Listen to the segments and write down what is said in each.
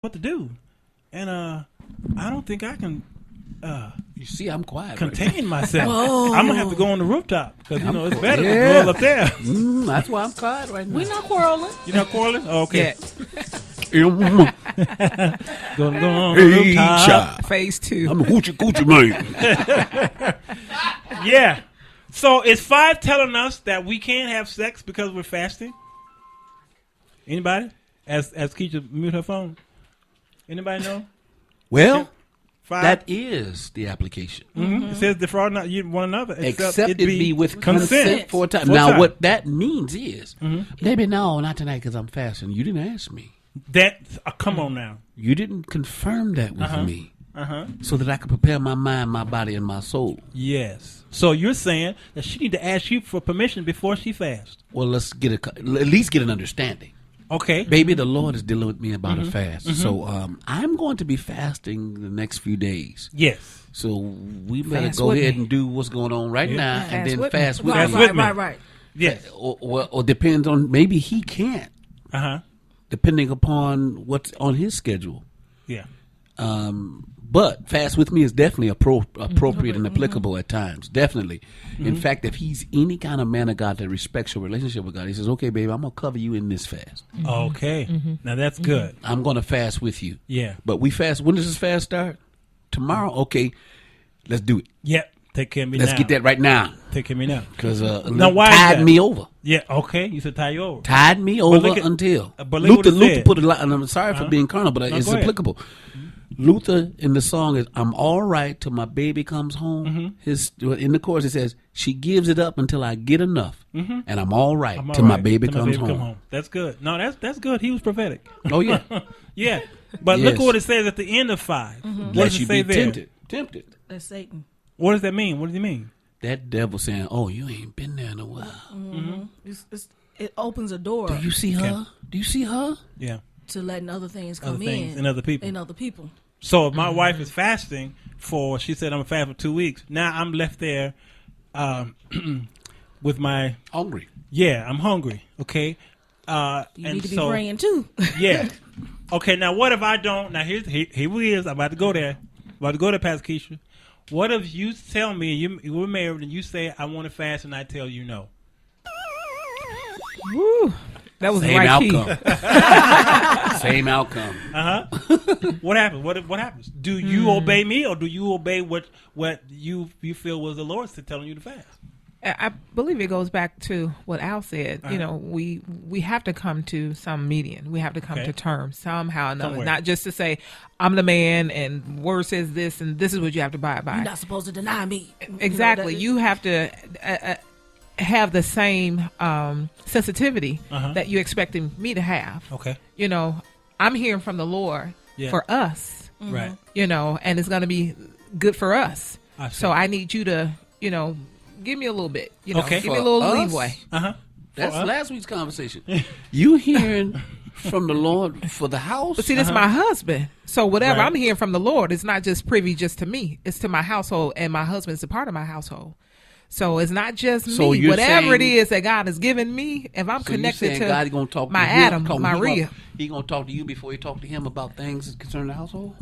what to do, and I don't think I can. You see, I'm quiet. Contain myself. Whoa. I'm gonna have to go on the rooftop because it's better to go up there. That's why I'm quiet right now. We're not quarreling. You're not quarreling? Oh, okay. Yeah. Go on the rooftop. Child. Phase 2. I'm a hoochie coochie man. Yeah. So is 5 telling us that we can't have sex because we're fasting? Anybody? As Keisha mute her phone. Anybody know? Well, 5? that is the application. It says defraud not you one another Except it be with consent for a time. For a Now, time. what that means is, baby, no, not tonight because I'm fasting. You didn't ask me. That come on now. You didn't confirm that with me so that I could prepare my mind, my body, and my soul. Yes. So you're saying that she need to ask you for permission before she fasts. Well, let's get at least get an understanding. Okay. Baby, the Lord is dealing with me about a fast. So I'm going to be fasting the next few days. Yes. So we better Fast go with ahead me. and do what's going on right now and then fast with Fast me. with me. Right. Yes. Or depends on, maybe he can't, depending upon what's on his schedule. Yeah. But fast with me is definitely appropriate and applicable at times. Definitely. In fact, if he's any kind of man of God that respects your relationship with God, he says, okay, baby, I'm going to cover you in this fast. Okay. Now that's good. I'm going to fast with you. Yeah. But we fast. When does this fast start? Tomorrow? Okay. Let's do it. Yep. Take care of me Let's now. get that right now. Take care of me now. Because Now, why is tied that? me over. Yeah. Okay. You said tie you over. Tied me over look at- until. but look what it Luther said. put a lot, and I'm sorry for being carnal, but it's go ahead. applicable. Luther in the song is, I'm all right till my baby comes home. In the chorus it says, she gives it up until I get enough, and I'm all right I'm all till my right. baby Till comes home. That's good. No, that's good. He was prophetic. Oh, yeah. Yeah. But Yes. look what it says at the end of 5. What Lest does it you say be there? tempted. That's Satan. What does that mean? What does he mean? That devil saying, oh, you ain't been there in a while. It opens a door Do you see her? Do you see her? Yeah. to letting other things come Other things in. and other people. And other people. So if my wife is fasting she said I'm fast for 2 weeks. Now I'm left there with my Hungry. Yeah, I'm hungry. Okay. You need to be praying too. Yeah. Okay. Now, what if I don't? Now, here we is. I'm about to go there. Pastor Keisha. What if you tell me we're married and you say I want to fast and I tell you no? Woo. That was the Same right outcome. key. Same outcome. What happens? What happens? Do you obey me or do you obey what you feel was the Lord telling you to fast? I believe it goes back to what Al said. You know, we have to come to some median. We have to come to terms somehow or another. Somewhere. Not just to say, I'm the man and word says this and this is what you have to abide by. You're not supposed to deny me. Exactly. You have to have the same sensitivity that you're expecting me to have. Okay. You know, I'm hearing from the Lord for us. Right. You know, and it's going to be good for us. So I need you to, you know, give me a little bit. You know, Okay. give me a For little us? leeway. That's last week's conversation. You hearing from the Lord for the house? But see, this is my husband. So whatever Right. I'm hearing from the Lord, it's not just privy just to me. It's to my household, and my husband's a part of my household. So it's not just So me. you're Whatever it saying- is that God has given me, if I'm So you connected saying to God gonna talk my to him, Adam, my Rhea. He gonna talk to you before he talk to him about things concerning the household?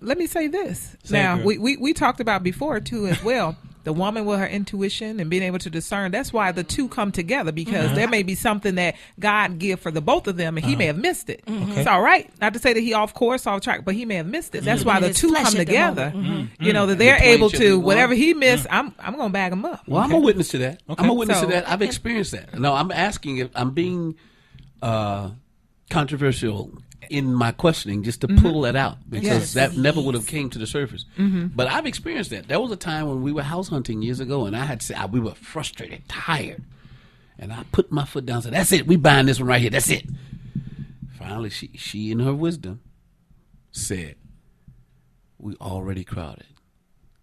Let me say this. Say it, Now, girl. we talked about before, too, as well. The woman with her intuition and being able to discern. That's why the two come together, because there may be something that God give for the both of them, and he may have missed it. It's all right. Not to say that he off course, off track, but he may have missed it. That's why the His two flesh come at the together. moment. You know, that they're The able twins shall be to, one. whatever he missed, I'm going to bag him up. Well, I'm a witness to that. Okay. I'm a witness So- to that. I've experienced that. No, I'm asking if I'm being controversial in my questioning just to pull that out, because Yes. that never would have came to the surface. But I've experienced that. There was a time when we were house hunting years ago, and I had said we were frustrated, tired, and I put my foot down and said, "That's it. We buying this one right here. That's it." Finally, she in her wisdom said, "We already crowded.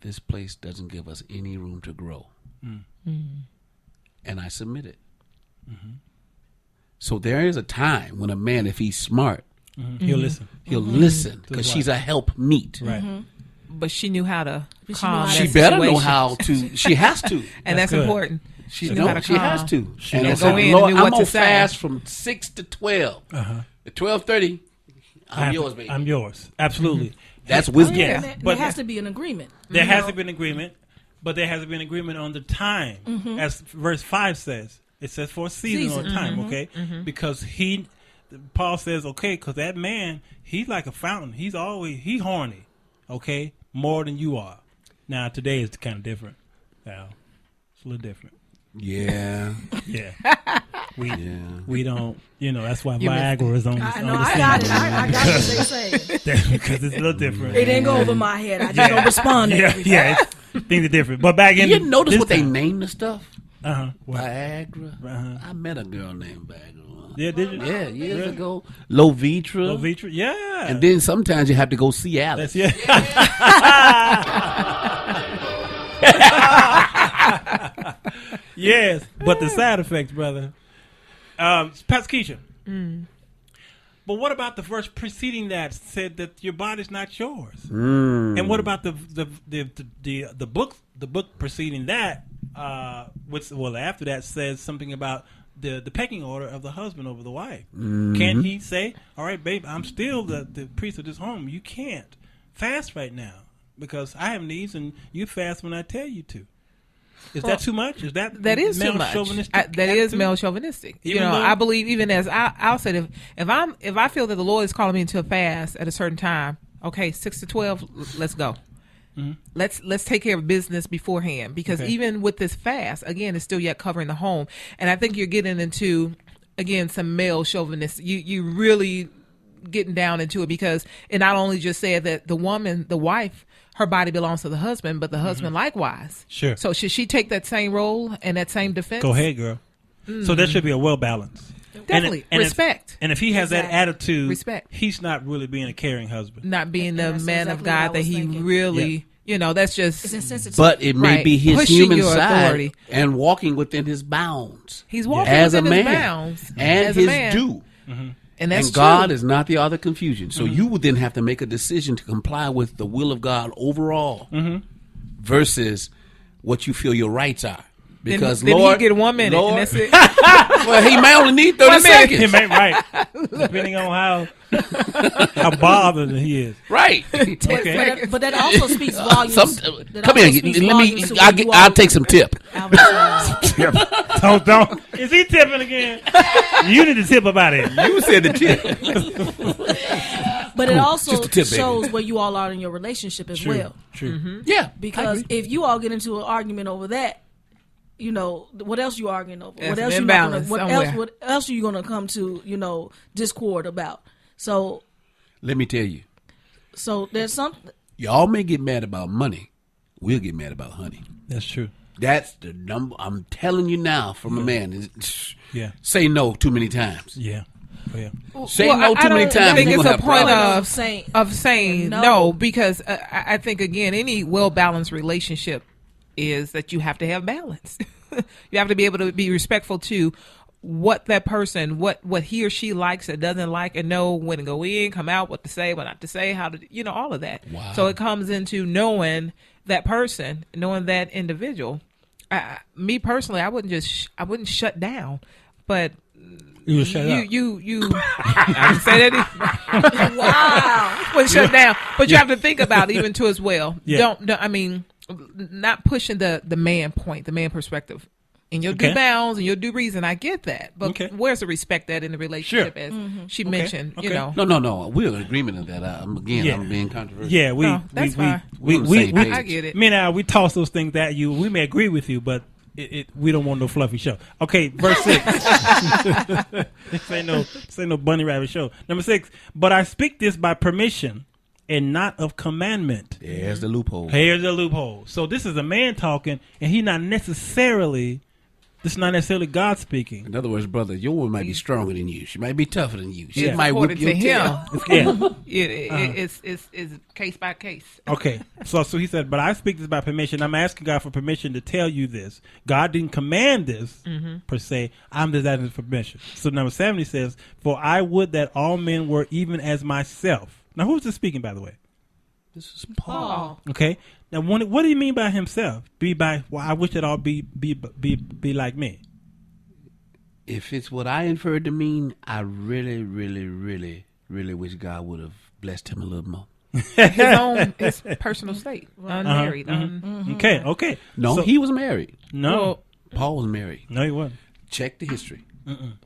This place doesn't give us any room to grow." And I submitted. So there is a time when a man, if he's smart, He'll listen. he'll listen, his because wife. she's a help meet. Right. But she knew how to She knew calm how that She to- better know situation. how to. She has to. And that's good. important. She knew how to has calm. to. She And I knows said, go in and Lord, knew what I'm to gonna say. fast from 6 to 12. At 12:30, I'm yours, baby. I'm yours. Absolutely. That's wisdom. Yes. But But there has to be an agreement. there has to be an agreement, but there has to be an agreement on the time, as verse 5 says. It says for a season or time, okay? Because Paul says, okay, because that man, he's like a fountain. He's horny, okay, more than you are. Now, today is kind of different. Now, it's a little different. Yeah. Yeah. We don't, that's why Viagra is on the I know, I got it. I got what they say. Because it's a little different. It didn't go over my head. I just don't respond to everything. Things are different. But back in You notice what they named the stuff? What? Viagra. I met a girl named Viagra. Yeah, did you? Yeah, years ago. Lovitra. Lovitra, yeah. And then sometimes you have to go see Alice. Yes, but the side effects, brother. Pastor Keisha. But what about the verse preceding that said that your body's not yours? And what about the book preceding that, after that says something about the pecking order of the husband over the wife? Can't he say, all right, babe, I'm still the priest of this home. You can't fast right now because I have needs and you fast when I tell you to. Is that too much? Is that is too much? That is male chauvinistic. I believe even as I'll say, if I feel that the Lord is calling me into a fast at a certain time, okay, 6 to 12, let's go. Let's take care of business beforehand, because even with this fast, again, it's still yet covering the home, and I think you're getting into again some male chauvinist. You really getting down into it, because it not only just said that the wife, her body belongs to the husband, but the husband likewise. Sure. So should she take that same role and that same defense? Go ahead, girl. So there should be a well balance. Definitely. Respect. And if he has that attitude, respect. He's not really being a caring husband. Not being the man of God that he really, that's just. It's insensitive. But it may be his Pushing human your side authority. and walking within his bounds. He's walking as within a man, his bounds. and as his a man. due. And that's And God true. is not the author of confusion. So you would then have to make a decision to comply with the will of God overall versus what you feel your rights are. Because then Lord, he get 1 minute, Lord, and that's it. well, he may only need 30 seconds. He may, right. Depending on how bothered he is. Right. Okay. But that also speaks volumes. Come here. I'll take some tip. Don't. Is he tipping again? You need to tip about it. You said the tip. But it also tip, shows baby. where you all are in your relationship as well. True. Yeah. Because if you all get into an argument over that, what else you arguing over? There's What else an you not gonna, imbalance what somewhere. else? What else are you going to come to? Discord about. So Let me tell you. there's something. Y'all may get mad about money. We'll get mad about honey. That's true. That's the number. I'm telling you now from a man. Yeah. Say no too many times. Yeah. Oh, yeah. Say no too many times. I think and it's you're a gonna point have problems. of saying no, because I think again, any well balanced relationship is that you have to have balance. You have to be able to be respectful to what that person, what he or she likes or doesn't like, and know when to go in, come out, what to say, what not to say, how to, all of that. Wow. So it comes into knowing that person, knowing that individual. Me personally, I wouldn't shut down, but You would shut up. I didn't say that. Wow. Wouldn't shut down, but you have to think about it even too as well. Yeah. Not pushing the man point, the man perspective. In your due bounds and your due reason, I get that. But where's the respect that in the relationship, as she mentioned, No. We're in agreement of that. I'm being controversial. Yeah, that's fine. I get it. Me and I, we toss those things at you. We may agree with you, but we don't want no fluffy show. Okay, verse 6. This ain't no bunny rabbit show. Number 6. But I speak this by permission and not of commandment. There's the loophole. Here's the loophole. So this is a man talking, and this is not necessarily God speaking. In other words, brother, your woman might be stronger than you. She might be tougher than you. She Yeah. might whip According your to tail. Yeah. It's case by case. Okay. So he said, but I speak this by permission. I'm asking God for permission to tell you this. God didn't command this per se. I'm just asking for permission. So number 7 he says, for I would that all men were even as myself. Now who's this speaking, by the way? This is Paul. Okay. Now what do you mean by himself? I wish that all be like me. If it's what I inferred to mean, I really, really, really really wish God would have blessed him a little more. his personal state, unmarried. Okay. No, So- he was married. No, Paul was married. no, he wasn't. Check the history.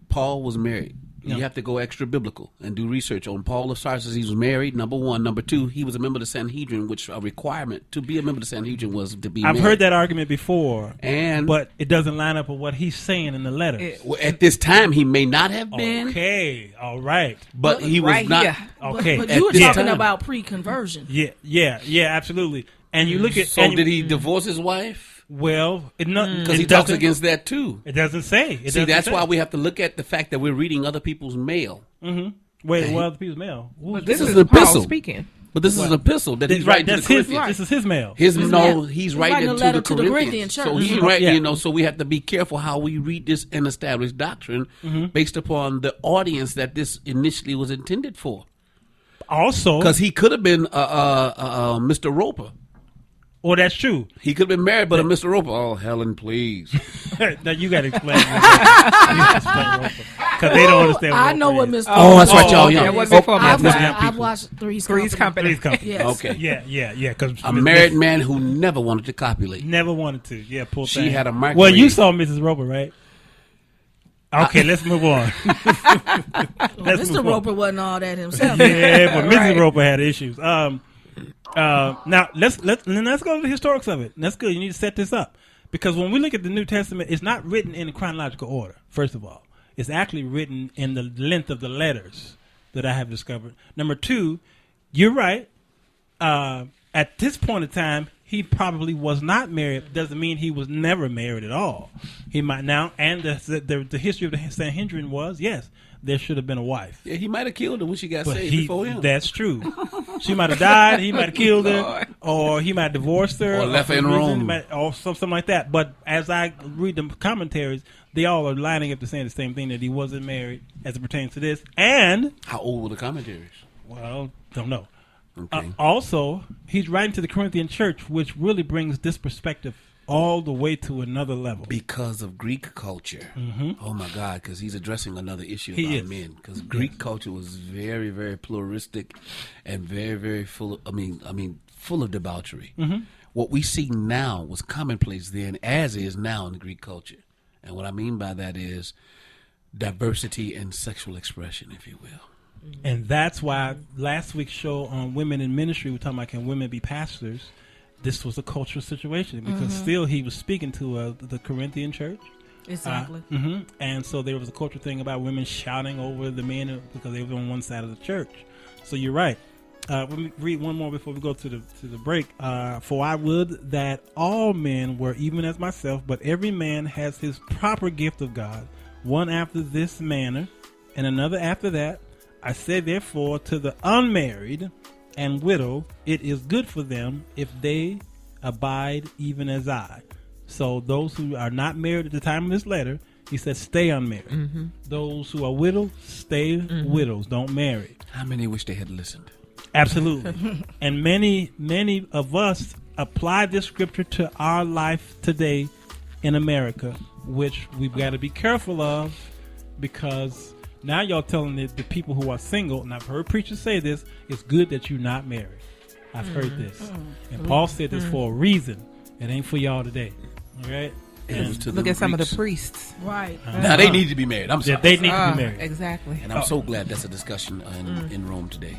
Paul was married. No. You have to go extra biblical and do research on Paul of Tarsus. He was married, number one. Number two, he was a member of the Sanhedrin, which a requirement to be a member of the Sanhedrin was to be I've married. heard that argument before, And but it doesn't line up with what he's saying in the letters. well, at this time, he may not have been, Okay, all right. but he was right not. here. Okay, But At you were this talking time. about pre-conversion. yeah, absolutely. And you look at So and did he divorce his wife? Well, Because he talks against that too. It doesn't say. It See, doesn't that's say. why we have to look at the fact that we're reading other people's mail. Wait, well, the people's mail. But This this is is an Paul epistle. speaking. But this is an epistle that he's writing to the That's his. Corinthians. This is his mail. He's writing writing a to letter the to the Corinthians. Corinthian church. So he's Mhm. writing, Yeah. so we have to be careful how we read this and establish doctrine based upon the audience that this initially was intended for. Also, Because he could have been Mr. Roper. well, that's true. He could have been married, but a Mr. Roper. Oh, Helen, please. Now you got to explain. Because they don't understand. I know what Mr. Oh, that's right, y'all okay. young. That wasn't for I've, me. Mr. Young I've people. watched Three's Three's Company. Company. Yes. Okay. Yeah. Because A married man who never wanted to copulate. never wanted to. Yeah, poor She thing. had a microwave. Well, you saw Mrs. Roper, right? Okay, let's move on. Let's Mr. move Roper on. wasn't all that himself. Yeah, but Mrs. Right. Roper had issues. Now let's go to the historics of it. That's good. You need to set this up because when we look at the New Testament, it's not written in chronological order. First of all, it's actually written in the length of the letters that I have discovered. Number two, you're right. At this point in time, he probably was not married. Doesn't mean he was never married at all. He might now, and the history of the Sanhedrin was yes, there should have been a wife. Yeah, he might have killed her when she got But saved before him. that's true. She might have died. He might have killed her, or he might have divorced her, Or left her in some reason, Rome. or something like that. But as I read the commentaries, they all are lining up to saying the same thing, that he wasn't married as it pertains to this. And How old were the commentaries? well, don't know. Okay. Also, he's writing to the Corinthian church, which really brings this perspective all the way to another level. Because of Greek culture. Oh my God! Because he's addressing another issue He about is. men. Because Greek culture was very, very pluralistic, and very, very full. Full of debauchery. What we see now was commonplace then, as is now in the Greek culture. And what I mean by that is diversity in sexual expression, if you will. And that's why last week's show on women in ministry, we're talking about can women be pastors. This was a cultural situation because still he was speaking to the Corinthian church. Exactly. And so there was a cultural thing about women shouting over the men because they were on one side of the church. So you're right. Let me read one more before we go to the break. For I would that all men were even as myself, but every man has his proper gift of God, one after this manner, and another after that. I say therefore to the unmarried and widow, it is good for them if they abide even as I. So those who are not married at the time of this letter, he says stay unmarried. Those who are widows, stay widows. Don't marry. How many wish they had listened? Absolutely. And many of us apply this scripture to our life today in America, which we've got to be careful of because now y'all telling the people who are single, and I've heard preachers say this, it's good that you're not married. I've heard this. And Paul said this for a reason. It ain't for y'all today. All right? It was to Look the at some of the Greeks. priests. Right. Now they need to be married. I'm sorry. Yeah, they need to be married. Exactly. And I'm so glad that's a discussion in Rome today.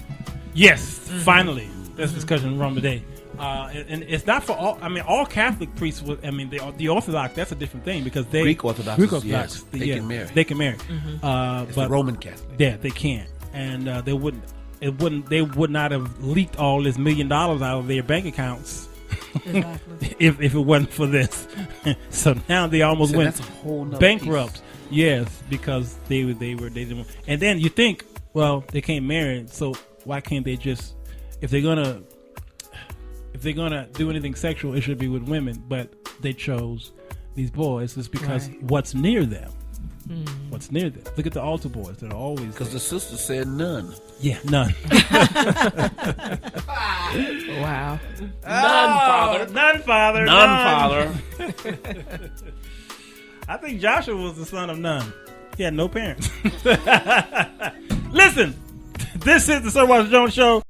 Yes, finally. That's discussion in Rome today. And it's not for all. I mean, all Catholic priests. The Orthodox. That's a different thing because they Greek Orthodox, yes, they can marry. They can marry. It's But the Roman Catholic. yeah, they can't, and they wouldn't. They would not have leaked all this $1 million out of their bank accounts Exactly. if it wasn't for this. So now they almost So went that's a whole nother bankrupt. piece. Yes, because they didn't. Want, and then you think, well, they can't marry, so why can't they just if they're gonna do anything sexual, it should be with women. But they chose these boys. It's because Right. what's near them. What's near them? Look at the altar boys. They're always Because there. the sister said none. Yeah, none. Wow. None, Father. Father. I think Joshua was the son of none. He had no parents. Listen, This is the Sir Walter Jones Show.